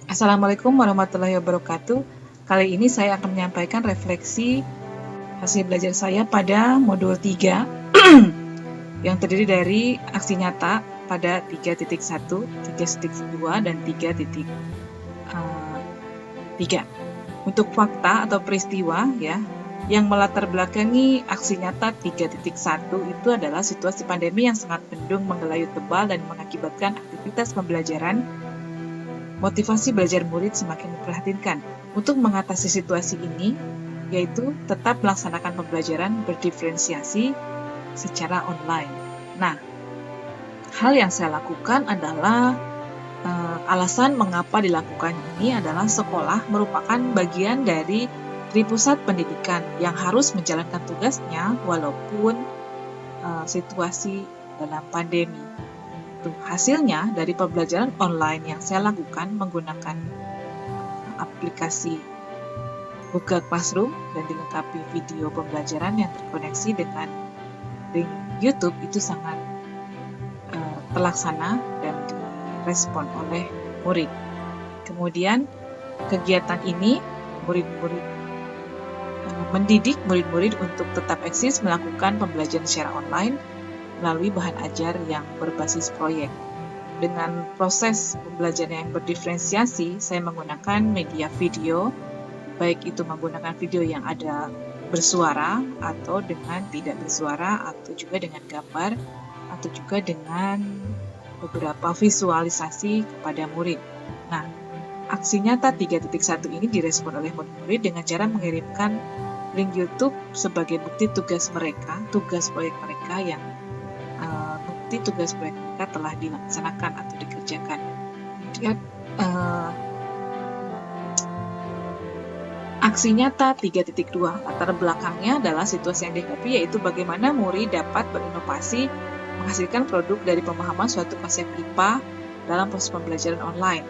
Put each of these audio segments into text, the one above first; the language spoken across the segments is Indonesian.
Assalamualaikum warahmatullahi wabarakatuh. Kali ini saya akan menyampaikan refleksi hasil belajar saya pada modul 3 yang terdiri dari aksi nyata pada 3.1, 3.2, dan 3.3. Untuk fakta atau peristiwa ya, yang melatar belakangi aksi nyata 3.1 itu adalah situasi pandemi yang sangat mendung, menggelayut tebal dan mengakibatkan aktivitas pembelajaran. Motivasi belajar murid semakin diperhatikan. Untuk mengatasi situasi ini, yaitu tetap melaksanakan pembelajaran berdiferensiasi secara online. Nah, hal yang saya lakukan adalah alasan mengapa dilakukan ini adalah sekolah merupakan bagian dari pusat pendidikan yang harus menjalankan tugasnya walaupun situasi dalam pandemi. Hasilnya dari pembelajaran online yang saya lakukan menggunakan aplikasi Google Classroom dan dilengkapi video pembelajaran yang terkoneksi dengan link YouTube itu sangat terlaksana dan direspon oleh murid. Kemudian kegiatan ini mendidik murid-murid untuk tetap eksis melakukan pembelajaran secara online melalui bahan ajar yang berbasis proyek. Dengan proses pembelajaran yang berdiferensiasi, saya menggunakan media video, baik itu menggunakan video yang ada bersuara atau dengan tidak bersuara, atau juga dengan gambar, atau juga dengan beberapa visualisasi kepada murid. Nah, aksi nyata 3.1 ini direspon oleh murid dengan cara mengirimkan link YouTube sebagai bukti tugas proyek mereka yang bukti tugas proyek mereka telah dilaksanakan atau dikerjakan. Kemudian aksi nyata 3.2 latar belakangnya adalah situasi yang dihadapi, yaitu bagaimana murid dapat berinovasi menghasilkan produk dari pemahaman suatu konsep IPA dalam proses pembelajaran online.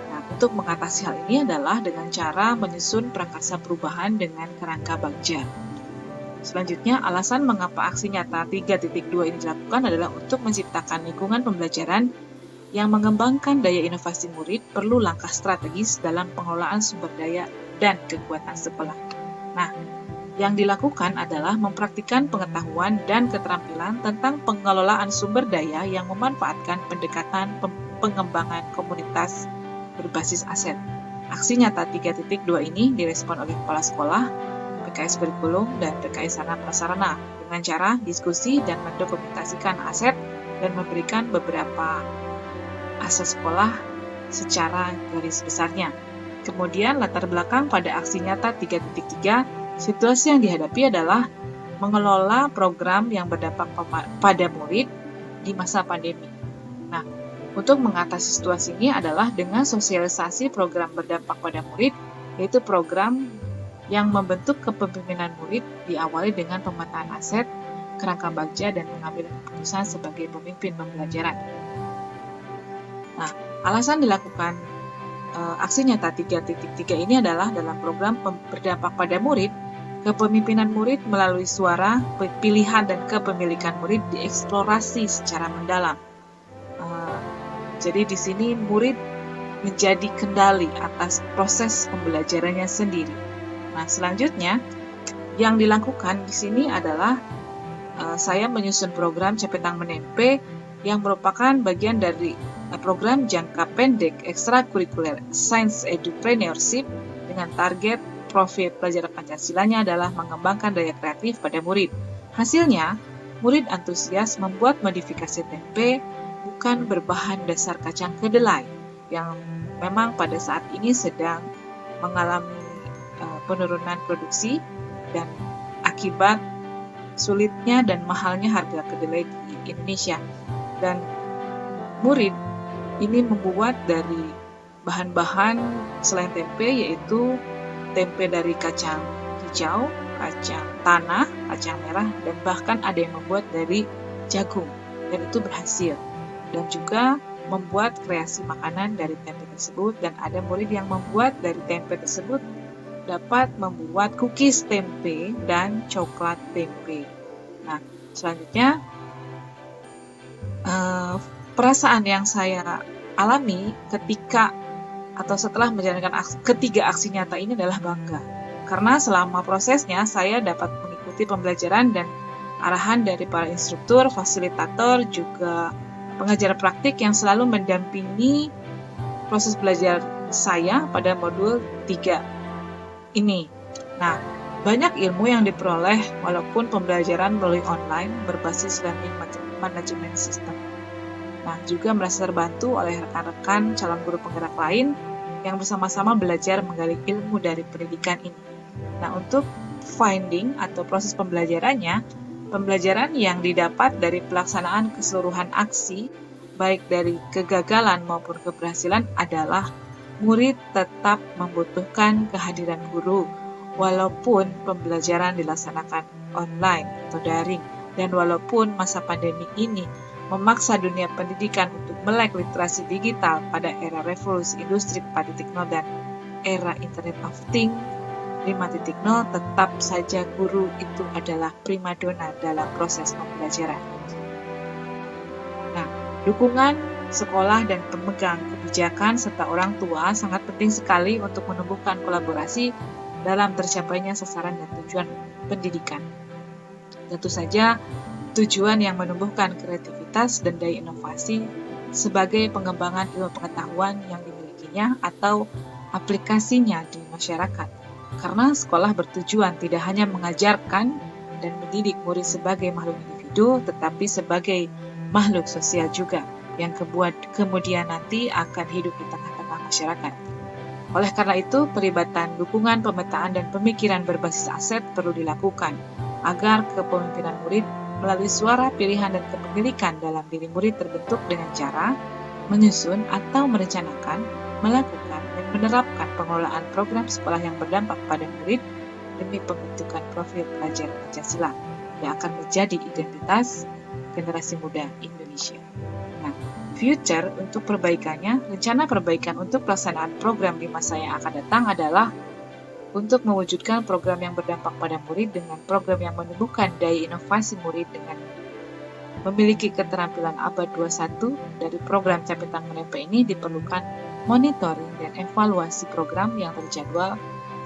Nah, untuk mengatasi hal ini adalah dengan cara menyusun prakarsa perubahan dengan kerangka bagja. Selanjutnya, alasan mengapa aksi nyata 3.2 ini dilakukan adalah untuk menciptakan lingkungan pembelajaran yang mengembangkan daya inovasi murid. Perlu langkah strategis dalam pengelolaan sumber daya dan kekuatan sekolah. Nah, yang dilakukan adalah mempraktikkan pengetahuan dan keterampilan tentang pengelolaan sumber daya yang memanfaatkan pendekatan pengembangan komunitas berbasis aset. Aksi nyata 3.2 ini direspon oleh kepala sekolah, PKS kurikulum, dan PKS sarana prasarana dengan cara diskusi dan mendokumentasikan aset dan memberikan beberapa aset sekolah secara garis besarnya. Kemudian latar belakang pada aksi nyata 3.3, situasi yang dihadapi adalah mengelola program yang berdampak pada murid di masa pandemi. Nah, untuk mengatasi situasi ini adalah dengan sosialisasi program berdampak pada murid, yaitu program yang membentuk kepemimpinan murid diawali dengan pemetaan aset, kerangka bagja, dan pengambilan keputusan sebagai pemimpin pembelajaran. Nah, alasan dilakukan aksi nyata 3.3 ini adalah dalam program berdampak pada murid, kepemimpinan murid melalui suara, pilihan, dan kepemilikan murid dieksplorasi secara mendalam. Jadi di sini murid menjadi kendali atas proses pembelajarannya sendiri. Nah, selanjutnya yang dilakukan di sini adalah saya menyusun program Cepetang Menempe yang merupakan bagian dari program jangka pendek ekstrakurikuler Science Edupreneurship dengan target profil pelajaran Pancasilanya adalah mengembangkan daya kreatif pada murid. Hasilnya, murid antusias membuat modifikasi tempe bukan berbahan dasar kacang kedelai yang memang pada saat ini sedang mengalami penurunan produksi dan akibat sulitnya dan mahalnya harga kedelai di Indonesia. Dan murid ini membuat dari bahan-bahan selain tempe, yaitu tempe dari kacang hijau, kacang tanah, kacang merah, dan bahkan ada yang membuat dari jagung, dan itu berhasil. Dan juga membuat kreasi makanan dari tempe tersebut, dan ada murid yang membuat dari tempe tersebut dapat membuat cookies tempe dan coklat tempe. Nah, selanjutnya perasaan yang saya alami ketika atau setelah menjalankan ketiga aksi nyata ini adalah bangga. Karena selama prosesnya saya dapat mengikuti pembelajaran dan arahan dari para instruktur, fasilitator, juga pengajar praktik yang selalu mendampingi proses belajar saya pada modul 3 ini. Nah, banyak ilmu yang diperoleh walaupun pembelajaran melalui online berbasis learning management system. Nah, juga merasa terbantu oleh rekan-rekan calon guru penggerak lain yang bersama-sama belajar menggali ilmu dari pendidikan ini. Nah, untuk finding atau proses pembelajarannya, pembelajaran yang didapat dari pelaksanaan keseluruhan aksi, baik dari kegagalan maupun keberhasilan adalah murid tetap membutuhkan kehadiran guru, walaupun pembelajaran dilaksanakan online atau daring, dan walaupun masa pandemi ini memaksa dunia pendidikan untuk melek literasi digital pada era revolusi industri 4.0 dan era Internet of Things 5.0, tetap saja guru itu adalah primadona dalam proses pembelajaran. Nah, dukungan sekolah dan pemegang kebijakan serta orang tua sangat penting sekali untuk menumbuhkan kolaborasi dalam tercapainya sasaran dan tujuan pendidikan. Tentu saja, tujuan yang menumbuhkan kreativitas dan daya inovasi sebagai pengembangan ilmu pengetahuan yang dimilikinya atau aplikasinya di masyarakat. Karena sekolah bertujuan tidak hanya mengajarkan dan mendidik murid sebagai makhluk individu, tetapi sebagai makhluk sosial juga, yang kemudian nanti akan hidup di tengah-tengah masyarakat. Oleh karena itu, pelibatan dukungan, pemetaan, dan pemikiran berbasis aset perlu dilakukan agar kepemimpinan murid melalui suara, pilihan, dan kepemilikan dalam diri murid terbentuk dengan cara menyusun atau merencanakan, melakukan, dan menerapkan pengelolaan program sekolah yang berdampak pada murid demi pembentukan profil pelajar Pancasila yang akan menjadi identitas generasi muda Indonesia. Nah, future untuk perbaikannya, rencana perbaikan untuk pelaksanaan program di masa yang akan datang adalah untuk mewujudkan program yang berdampak pada murid dengan program yang menumbuhkan daya inovasi murid dengan memiliki keterampilan abad 21. Dari program Capitang Menempa ini diperlukan monitoring dan evaluasi program yang terjadwal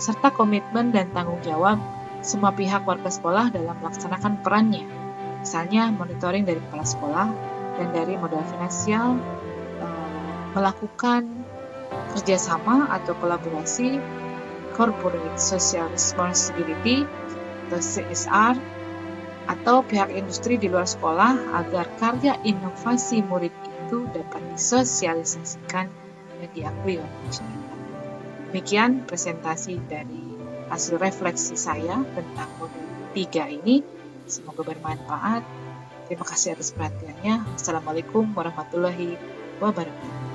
serta komitmen dan tanggung jawab semua pihak warga sekolah dalam melaksanakan perannya. Misalnya monitoring dari kepala sekolah dan dari modal finansial, melakukan kerjasama atau kolaborasi Corporate Social Responsibility atau CSR atau pihak industri di luar sekolah agar karya inovasi murid itu dapat disosialisasikan dan diakui oleh masyarakat. Demikian presentasi dari hasil refleksi saya tentang modul 3 ini. Semoga bermanfaat. Terima kasih atas perhatiannya. Assalamualaikum warahmatullahi wabarakatuh.